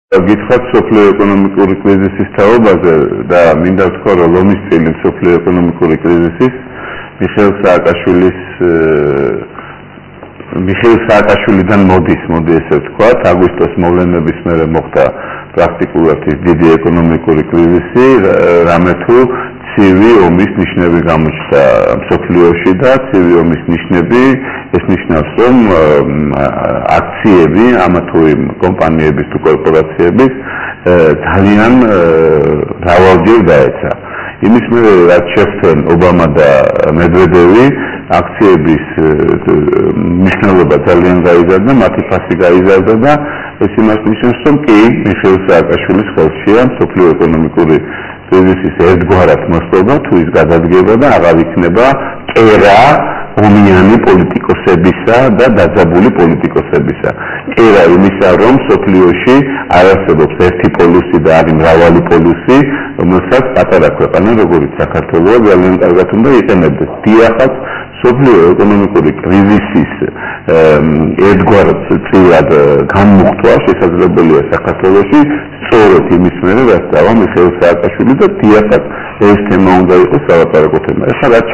გითხრათ სოფლიო ეკონომიკური კრიზისის თაობაზე და მინდა ვთქვა, რომ ლომის წილი სოფლიო ეკონომიკური კრიზისის მიხეილ სააკაშვილიდან მოდის, ესე ვთქვათ, აგვისტოს მოვლენების მერე მოხდა პრაქტიკულად ის დიდი ეკონომიკური კრიზისი, რამე თუ ცივი ომის ნიშნები გამოჩნდა მსოფლიოში და ცივი ომის ნიშნები ეს ნიშნავს, რომ აქციები ამა თუ იმ კომპანიების თუ კორპორაციების ძალიან მრავალჯერ დაეცა. იმის მერე რაც შეხვდნენ ობამა და მედვედევი, აქციების მნიშვნელობა ძალიან გაიზარდა, მათი ფასი გაიზარდა და ეს იმას ნიშნავს, რომ კი მიხეილ სააკაშვილის ხელშია მსოფლიო ეკონომიკური კრიზისის ერთგვარად მოსპობა თუ ის გადადგება და აღარ იქნება კერა ომიანი პოლიტიკოსებისა და დაძაბული პოლიტიკოსებისა. კერა იმისა, რომ სოფლიოში არ არსებობს ერთი პოლუსი და არის მრავალი პოლუსი, რომელსაც პატარა ქვეყანა, როგორიც საქართველოა, ძალიან კარგად უნდა იყენებდეს. დიახაც, სოფლიო ეკონომიკური კრიზისის ერთგვარად წილად განმუხტვა შესაძლებელია საქართველოში სწორედ იმის მერე, რაც დავა მიხეილ სააკაშვილი და დიახაც ეს თემა უნდა იყოს სალაპარაკო თემა. ეხლა რაც